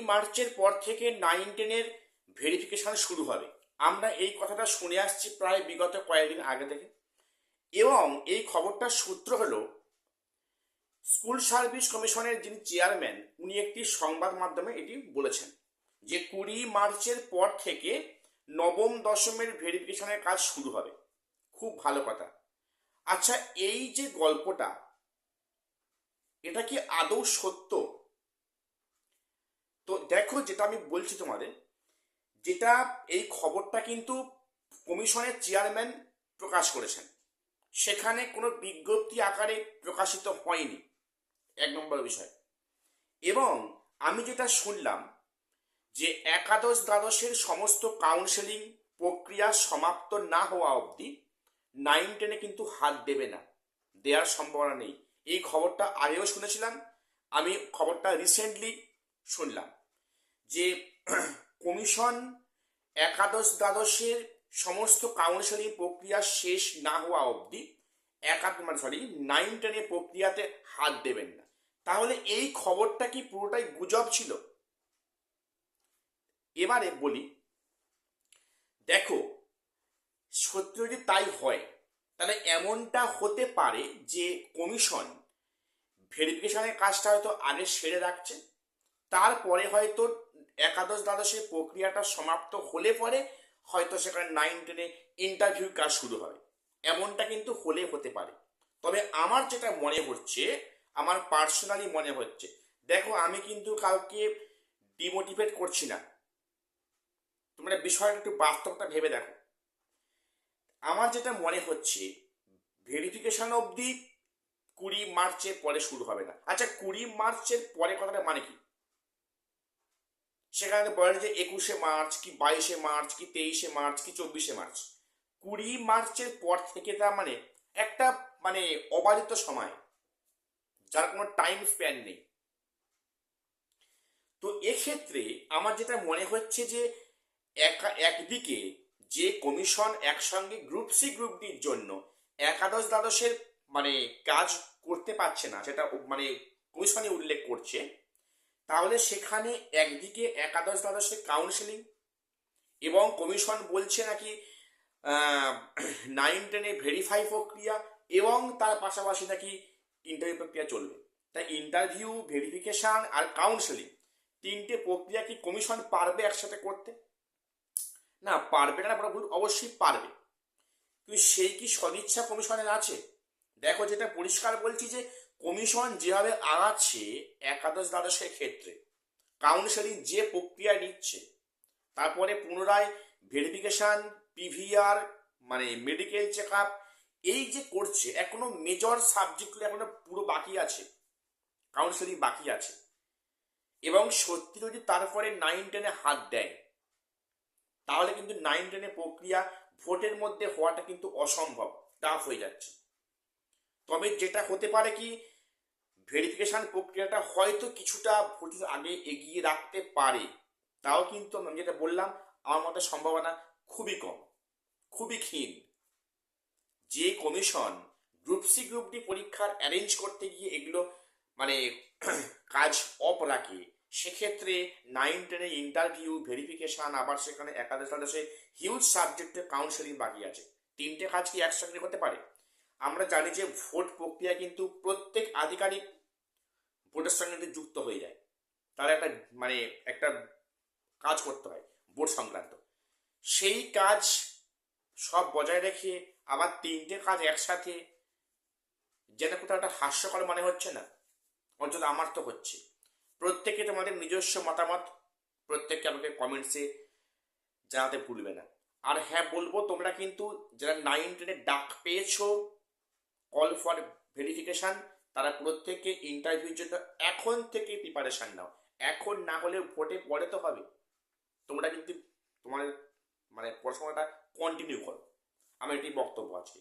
মার্চের পর থেকে 9-10-এর ভেরিফিকেশন শুরু হবে। আমরা এই কথাটা শুনে আসছি প্রায় বিগত কয়েকদিন আগে থেকে, এবং এই খবরটার সূত্র হলো স্কুল সার্ভিস কমিশনের যিনি চেয়ারম্যান উনি একটি সংবাদ মাধ্যমে এটি বলেছেন যে 20 মার্চের পর থেকে নবম দশমের ভেরিফিকেশনের কাজ শুরু হবে। খুব ভালো কথা। আচ্ছা, এই যে গল্পটা, এটা কি আদৌ সত্য? তো দেখো, যেটা আমি বলছি তোমাদের, যেটা এই খবরটা কিন্তু কমিশনের চেয়ারম্যান প্রকাশ করেছেন, সেখানে কোনো বিজ্ঞপ্তি আকারে প্রকাশিত হয়নি, 1 নম্বর বিষয়। এবং আমি যেটা শুনলাম যে একাদশ দ্বাদশের সমস্ত কাউন্সেলিং প্রক্রিয়া সমাপ্ত না হওয়া অবধি 9-10-এ কিন্তু হাত দেবে না, দেওয়ার সম্ভাবনা নেই। এই খবরটা আগেও শুনেছিলাম, আমি খবরটা রিসেন্টলি শুনলাম যে কমিশন একাদশ দ্বাদশের সমস্ত কাউন্সেলিং প্রক্রিয়া শেষ না হওয়া অবধি 9-10-এর প্রক্রিয়াতে হাত দেবেন না। তাহলে এই খবরটা কি পুরোটাই গুজব ছিল? এবারে বলি, দেখো, সত্যি যদি তাই হয় তাহলে এমনটা হতে পারে যে কমিশন ভেরিফিকেশনের কাজটা হয়তো আগে সেরে রাখছে, তারপরে হয়তো একাদশ দ্বাদশের প্রক্রিয়াটা সমাপ্ত হলে পরে হয়তো সেখানে 9-10-এ ইন্টারভিউ কাজ শুরু হবে। এমনটা কিন্তু হলে হতে পারে। তবে আমার যেটা মনে হচ্ছে, আমার পার্সোনালি মনে হচ্ছে, দেখো, আমি কিন্তু কাউকে ডিমোটিভেট করছি না, তোমরা বিষয়টা একটু বাস্তবটা ভেবে দেখো। আমার যেটা মনে হচ্ছে, ভেরিফিকেশন অবধি 20 মার্চের পরে শুরু হবে না। আচ্ছা, 20 মার্চের পরে কথাটা মানে কি? সেখানে বলেন যে 21 মার্চ কি 22 মার্চ কি 23 মার্চ কি 24 মার্চ। 20 মার্চের পর থেকে তার মানে একটা মানে অবারিত সময়, যার কোনো টাইম স্প্যান নেই। তো এক্ষেত্রে আমার যেটা মনে হচ্ছে যে একদিকে যে কমিশন একসঙ্গে গ্রুপ সি গ্রুপ ডির জন্য একাদশ দ্বাদশের মানে কাজ করতে পারছে না, সেটা মানে কমিশনে উল্লেখ করছে, তাহলে সেখানে একদিকে একাদশ দ্বাদশের কাউন্সিলিং এবং কমিশন বলছে নাকি 9-10-এ ভেরিফাই প্রক্রিয়া এবং তার পাশাপাশি নাকি ইন্টারভিউ প্রক্রিয়া চলবে। তাই ইন্টারভিউ, ভেরিফিকেশন আর কাউন্সেলিং, 3টে প্রক্রিয়া কি কমিশন পারবে একসাথে করতে? না, পারবে না বলা ভুল, অবশ্যই পারবে। কিন্তু সেই কি সদিচ্ছা কমিশনের আছে? দেখো, যেটা পরিষ্কার বলছি যে কমিশন যেভাবে আগাচ্ছে একাদশ দ্বাদশের ক্ষেত্রে, কাউন্সেলিং যে প্রক্রিয়া নিচ্ছে, তারপরে পুনরায় ভেরিফিকেশন, পিভিআর মানে মেডিকেল চেক আপ, এই যে করছে, এখনো মেজর সাবজেক্টগুলো এখনো পুরো বাকি আছে, কাউন্সেলিং বাকি আছে। এবং সত্যি যদি তারপরে 9-10-এ হাত দেয়, তাহলে কিন্তু 9-10-এ প্রক্রিয়া ভোটের মধ্যে হওয়াটা কিন্তু অসম্ভব, টাফ হয়ে যাচ্ছে। তবে যেটা হতে পারে কি, ভেরিফিকেশন প্রক্রিয়াটা হয়তো কিছুটা ভোটের আগে এগিয়ে রাখতে পারে, তাও কিন্তু আমি যেটা বললাম, আমার মতে সম্ভাবনা খুবই কম, খুবই ক্ষীণ। যে commission group C group D পরীক্ষার অ্যারেঞ্জ করতে গিয়ে এগুলো মানে কাজ অফ রাখে, সেক্ষেত্রে 9-10-এর ইন্টারভিউ, ভেরিফিকেশন, আবার সেখানে একাদশ দ্বাদশে হিউজ সাবজেক্টের কাউন্সেলিং বাকি আছে, 3টে কাজ কি একসঙ্গে হতে পারে? আমরা জানি যে ভোট প্রক্রিয়া কিন্তু প্রত্যেক আধিকারিক ভোটের সঙ্গে কিন্তু যুক্ত হয়ে যায়, তার একটা মানে একটা কাজ করতে হয় ভোট সংক্রান্ত, সেই কাজ সব বজায় রেখে আবার 3টে কাজ একসাথে, যেন কোথাও একটা হাস্যকর মনে হচ্ছে না? অন্তত আমার তো হচ্ছে। প্রত্যেকে তোমাদের নিজস্ব মতামত প্রত্যেককে আমাকে কমেন্টসে জানাতে ভুলবে না। আর হ্যাঁ, বলবো, তোমরা কিন্তু যারা 9-10-এ ডাক পেয়েছো কল ফর ভেরিফিকেশন, তারা প্রত্যেককে ইন্টারভিউর জন্য এখন থেকে প্রিপারেশন নাও। এখন না হলে ভোটে পরে তো হবে। তোমরা কিন্তু তোমাদের মানে পড়াশোনাটা কন্টিনিউ করো, আমার এটি বক্তব্য আছে।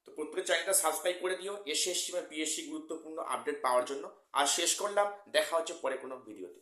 তো প্রত্যেকের চ্যানেলটা সাবস্ক্রাইব করে দিও এসএসসি বা পিএসসি গুরুত্বপূর্ণ আপডেট পাওয়ার জন্য। আর শেষ করলাম, দেখা হচ্ছে পরে কোনো ভিডিওতে।